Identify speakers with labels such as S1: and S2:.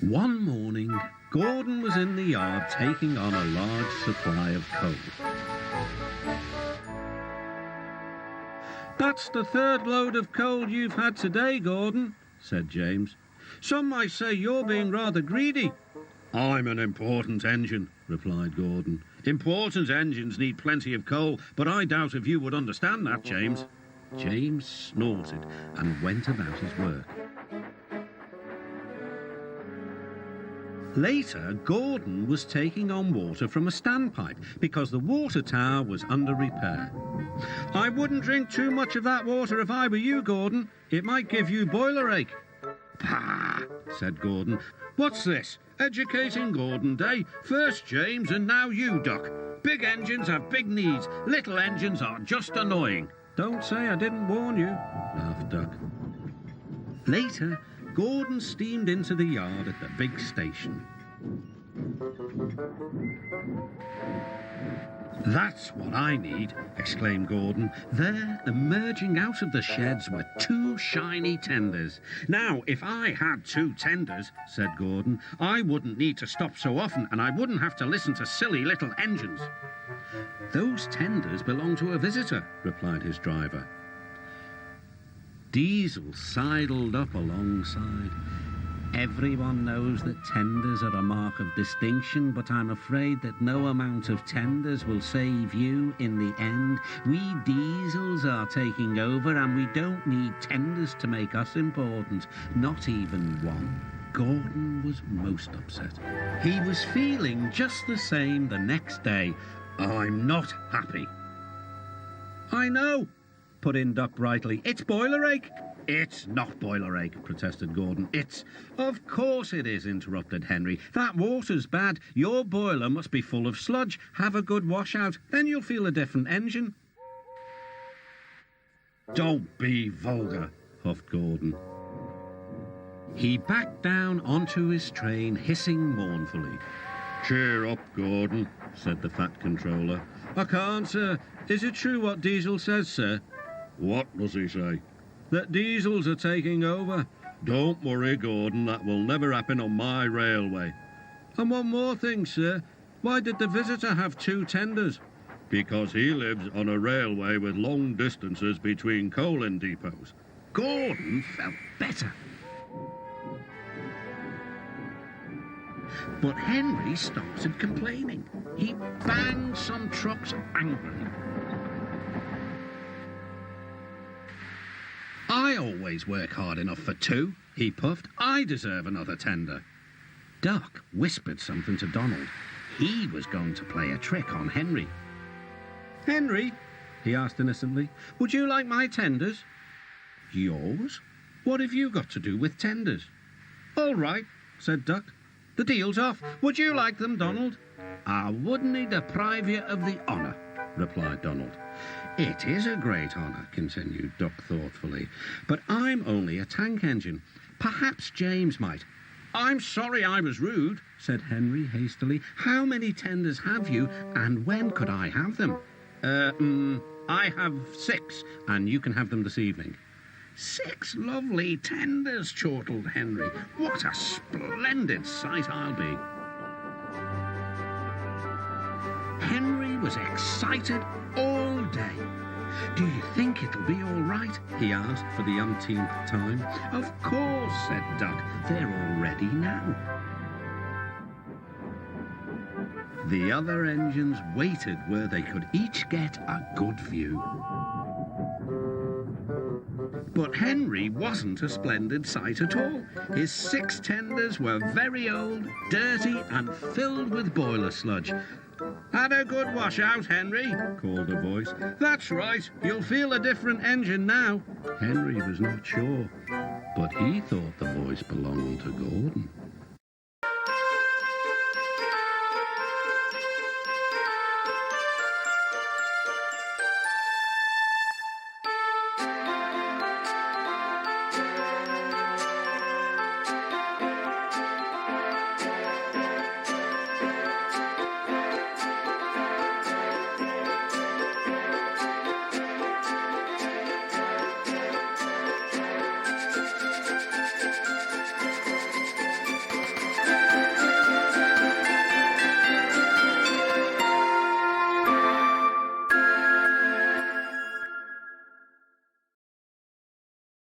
S1: One morning, Gordon was in the yard taking on a large supply of coal. "That's the third load of coal you've had today, Gordon," said James. "Some might say you're being rather greedy." "I'm an important engine," replied Gordon. "Important engines need plenty of coal, but I doubt if you would understand that, James." James snorted and went about his work. Later, Gordon was taking on water from a standpipe because the water tower was under repair. "I wouldn't drink too much of that water if I were you, Gordon. It might give you boiler ache." "Pah," said Gordon. "What's this? Educating Gordon Day? First James and now you, Duck. Big engines have big needs. Little engines are just annoying." "Don't say I didn't warn you," laughed Duck. Later, Gordon steamed into the yard at the big station. "That's what I need," exclaimed Gordon. There, emerging out of the sheds, were two shiny tenders. "Now, if I had two tenders," said Gordon, "I wouldn't need to stop so often, and I wouldn't have to listen to silly little engines." "Those tenders belong to a visitor," replied his driver. Diesel sidled up alongside. "Everyone knows that tenders are a mark of distinction, but I'm afraid that no amount of tenders will save you in the end. We diesels are taking over, and we don't need tenders to make us important, not even one." Gordon was most upset. He was feeling just the same the next day. "I'm not happy." "I know," put in Duck brightly. "It's boiler ache." "It's not boiler ache," protested Gordon. "It's—" "Of course it is," interrupted Henry. "That water's bad. Your boiler must be full of sludge. Have a good washout, then you'll feel a different engine." "Don't be vulgar," huffed Gordon. He backed down onto his train, hissing mournfully. "Cheer up, Gordon," said the Fat Controller. "I can't, sir. Is it true what Diesel says, sir?" "What does he say?" "That diesels are taking over." "Don't worry, Gordon. That will never happen on my railway." "And one more thing, sir. Why did the visitor have two tenders?" "Because he lives on a railway with long distances between coaling depots." Gordon felt better. But Henry started complaining. He banged some trucks angrily. "I always work hard enough for two," he puffed. "I deserve another tender." Duck whispered something to Donald. He was going to play a trick on Henry. "Henry," he asked innocently, "would you like my tenders?" "Yours? What have you got to do with tenders?" "All right," said Duck. "The deal's off. Would you like them, Donald?" "I wouldn't deprive you of the honour," replied Donald. "It is a great honour," continued Duck thoughtfully, "but I'm only a tank engine. Perhaps James might." "I'm sorry I was rude," said Henry hastily. "How many tenders have you, and when could I have them?" I have 6, and you can have them this evening." "6 lovely tenders," chortled Henry. "What a splendid sight I'll be." Henry was excited all day. "Do you think it'll be all right?" he asked for the umpteenth time. "Of course," said Duck. "They're all ready now." The other engines waited where they could each get a good view. But Henry wasn't a splendid sight at all. His 6 tenders were very old, dirty, and filled with boiler sludge. "Had a good wash out, Henry," called a voice. "That's right. You'll feel a different engine now." Henry was not sure, but he thought the voice belonged to Gordon.